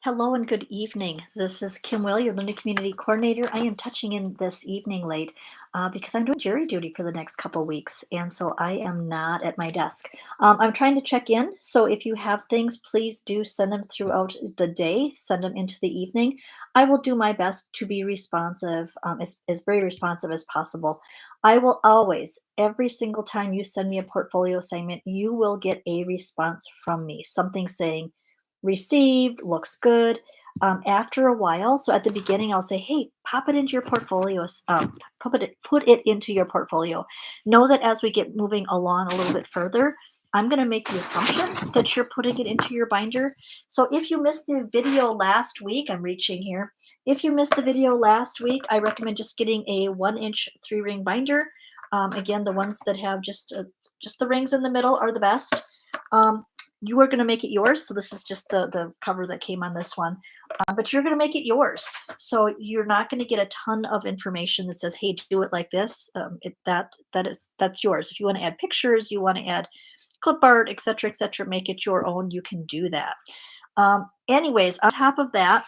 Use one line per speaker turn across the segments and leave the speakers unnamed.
Hello and good evening. This is Kim Will, your Learning Community Coordinator. I am touching in this evening late because I'm doing jury duty for the next couple weeks, and so I am not at my desk. I'm trying to check in, so if you have things, please do send them throughout the day. Send them into the evening. I will do my best to be responsive, as very responsive as possible. I will always, every single time you send me a portfolio assignment, you will get a response from me, something saying received, looks good. After a while, so at the beginning, I'll say, "Hey, pop it into your portfolio. Put it into your portfolio." Know that as we get moving along a little bit further, I'm going to make the assumption that you're putting it into your binder. So if you missed the video last week, I'm reaching here. If you missed the video last week, I recommend just getting a 1-inch 3-ring binder. Again, the ones that have just the rings in the middle are the best. Um, you are going to make it yours. So this is just the cover that came on this one, but you're going to make it yours. So you're not going to get a ton of information that says, "Hey, do it like this." That's yours. If you want to add pictures, you want to add clip art, etc., make it your own. You can do that. Anyways, on top of that,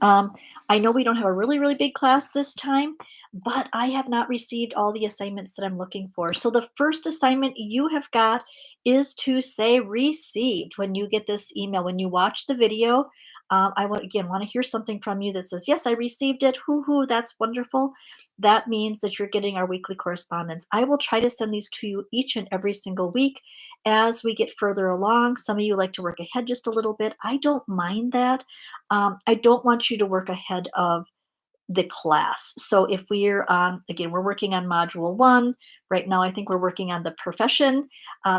um, I know we don't have a really big class this time, but I have not received all the assignments that I'm looking for. So the first assignment you have got is to say received when you get this email. When you watch the video, I want to hear something from you that says, "Yes, I received it. Hoo, that's wonderful." That means that you're getting our weekly correspondence. I will try to send these to you each and every single week as we get further along. Some of you like to work ahead just a little bit. I don't mind that. I don't want you to work ahead of the class. So if we're again, we're working on module 1 right now. I think we're working on the profession.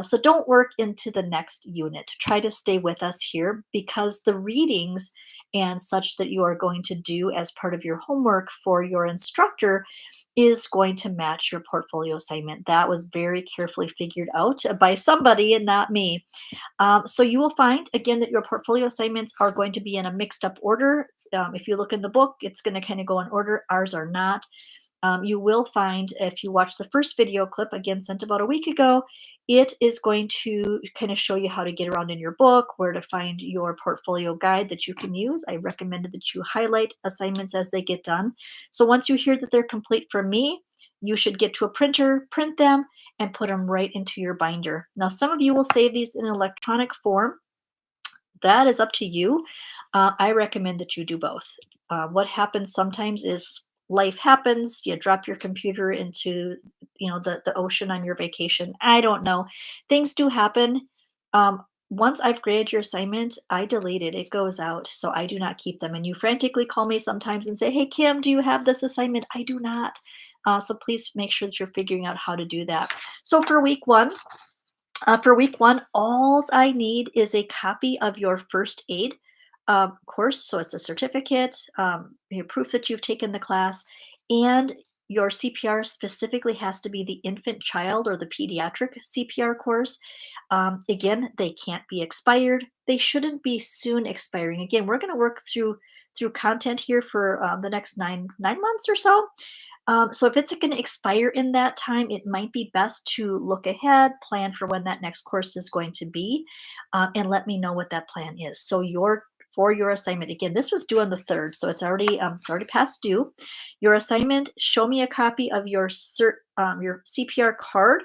So don't work into the next unit. Try to stay with us here because the readings and such that you are going to do as part of your homework for your instructor is going to match your portfolio assignment. That was very carefully figured out by somebody and not me. So you will find again that your portfolio assignments are going to be in a mixed up order. If you look in the book, it's going to kind of go in order. Ours are not. You will find if you watch the first video clip, again sent about a week ago, it is going to kind of show you how to get around in your book, where to find your portfolio guide that you can use. I recommended that you highlight assignments as they get done. So once you hear that they're complete from me, you should get to a printer, print them, and put them right into your binder. Now, some of you will save these in electronic form. That is up to you. I recommend that you do both. What happens sometimes is life happens. You drop your computer into, the ocean on your vacation. I don't know. Things do happen. Once I've graded your assignment, I delete it. It goes out, so I do not keep them. And you frantically call me sometimes and say, "Hey, Kim, do you have this assignment?" I do not. So please make sure that you're figuring out how to do that. So for week one, alls I need is a copy of your first aid course. So it's a certificate, your proof that you've taken the class, and your CPR specifically has to be the infant, child, or the pediatric CPR course. Again, they can't be expired. They shouldn't be soon expiring. Again, we're going to work through content here for the next nine months or so. So if it's going to expire in that time, it might be best to look ahead, plan for when that next course is going to be, and let me know what that plan is. So for your assignment, again, this was due on the 3rd, so it's already past due. Your assignment: show me a copy of your CPR card,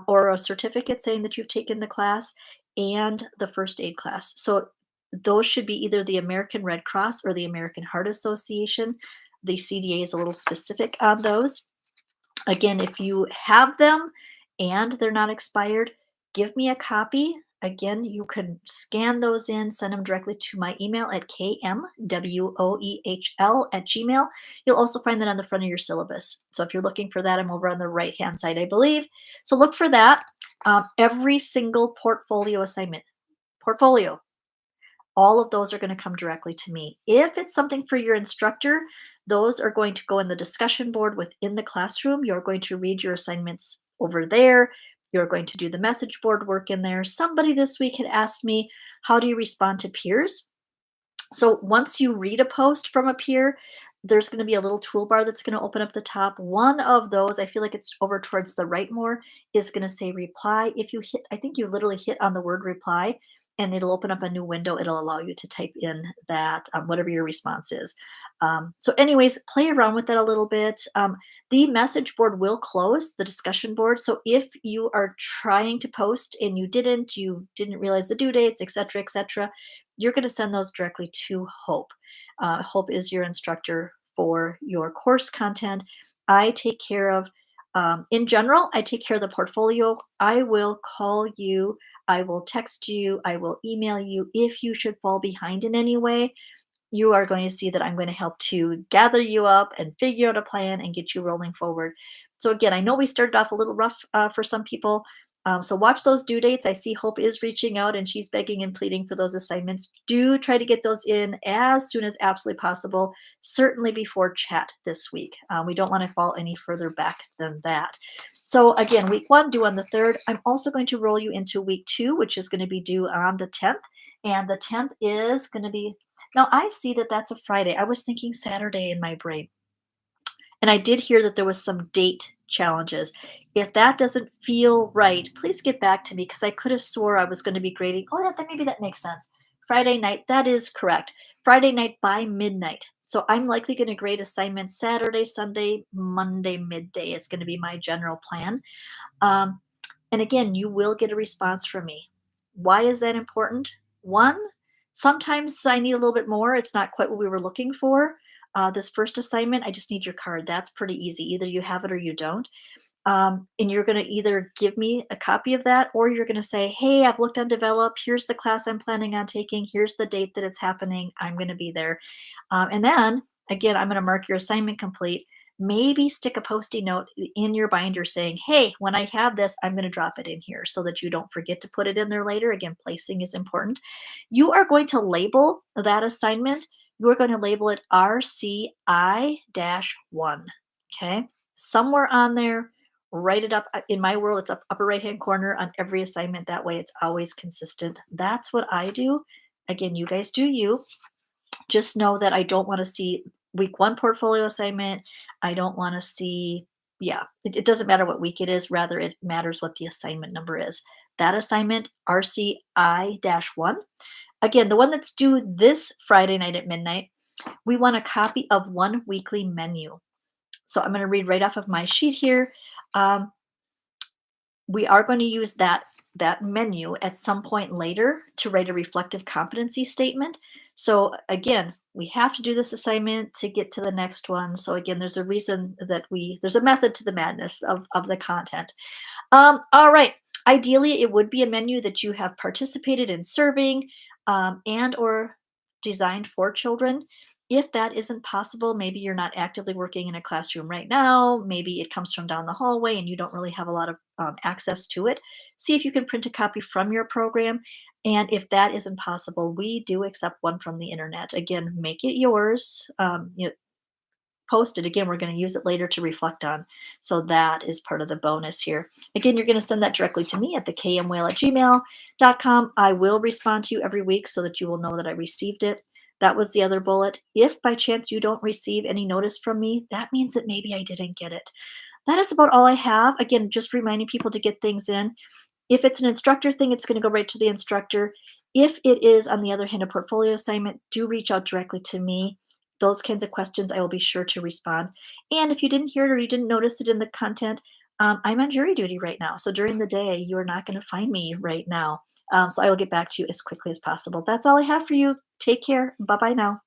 or a certificate saying that you've taken the class, and the first aid class. So those should be either the American Red Cross or the American Heart Association. The CDA is a little specific on those. Again, if you have them and they're not expired, give me a copy. Again, you can scan those in, send them directly to my email at kmwoehl@gmail. You'll also find that on the front of your syllabus. So if you're looking for that, I'm over on the right-hand side, I believe. So look for that. Every single portfolio assignment, portfolio, all of those are going to come directly to me. If it's something for your instructor, those are going to go in the discussion board within the classroom. You're going to read your assignments over there. You're going to do the message board work in there. Somebody this week had asked me, how do you respond to peers? So once you read a post from a peer, there's going to be a little toolbar that's going to open up the top. One of those, I feel like it's over towards the right more, is going to say reply. If you hit, I think you literally hit on the word reply. and it'll open up a new window. It'll allow you to type in that whatever your response is. So, anyways, play around with that a little bit. The message board will close, the discussion board. So, if you are trying to post and you didn't realize the due dates, etc., you're going to send those directly to Hope. Hope is your instructor for your course content. I take care of, in general, I take care of the portfolio. I will call you, I will text you, I will email you if you should fall behind in any way. You are going to see that I'm going to help to gather you up and figure out a plan and get you rolling forward. So again, I know we started off a little rough for some people. So watch those due dates. I see Hope is reaching out and she's begging and pleading for those assignments. Do try to get those in as soon as absolutely possible, certainly before chat this week. We don't want to fall any further back than that. So again, week one, due on the 3rd. I'm also going to roll you into week two, which is going to be due on the 10th. And the 10th is going to be, now I see that that's a Friday. I was thinking Saturday in my brain. And I did hear that there was some date challenges. If that doesn't feel right, please get back to me because I could have swore I was going to be grading. Oh, that maybe that makes sense. Friday night, that is correct. Friday night by midnight. So I'm likely going to grade assignments Saturday, Sunday, Monday midday is going to be my general plan. Um, and again, you will get a response from me. Why is that important? One, sometimes I need a little bit more. It's not quite what we were looking for. This first assignment, I just need your card. That's pretty easy. Either you have it or you don't. And you're going to either give me a copy of that or you're going to say, hey, I've looked on Develop. Here's the class I'm planning on taking. Here's the date that it's happening. I'm going to be there. And then again, I'm going to mark your assignment complete. Maybe stick a post-it note in your binder saying, hey, when I have this, I'm going to drop it in here so that you don't forget to put it in there later. Again, placing is important. You are going to label that assignment. You are going to label it RCI-1. Okay. Somewhere on there, write it up. In my world, it's up upper right-hand corner on every assignment. That way it's always consistent. That's what I do. Again, you guys do you. Just know that I don't want to see week one portfolio assignment. I don't want to see, yeah, it doesn't matter what week it is. Rather, it matters what the assignment number is. That assignment, RCI-1. Again, the one that's due this Friday night at midnight, we want a copy of one weekly menu. So I'm going to read right off of my sheet here. Um, we are going to use that menu at some point later to write a reflective competency statement. So again, we have to do this assignment to get to the next one. So again, there's a reason that there's a method to the madness of the content. All right. Ideally, it would be a menu that you have participated in serving and or designed for children. If that isn't possible, maybe you're not actively working in a classroom right now. Maybe it comes from down the hallway and you don't really have a lot of access to it. See if you can print a copy from your program. And if that isn't possible, we do accept one from the internet. Again, make it yours. Post it. Again, we're going to use it later to reflect on. So that is part of the bonus here. Again, you're going to send that directly to me at the kmwoehl@gmail.com. I will respond to you every week so that you will know that I received it. That was the other bullet. If by chance you don't receive any notice from me, that means that maybe I didn't get it. That is about all I have. Again, just reminding people to get things in. If it's an instructor thing, it's going to go right to the instructor. If it is, on the other hand, a portfolio assignment, do reach out directly to me. Those kinds of questions, I will be sure to respond. And if you didn't hear it or you didn't notice it in the content, I'm on jury duty right now. So during the day, you are not going to find me right now. So I will get back to you as quickly as possible. That's all I have for you. Take care. Bye bye now.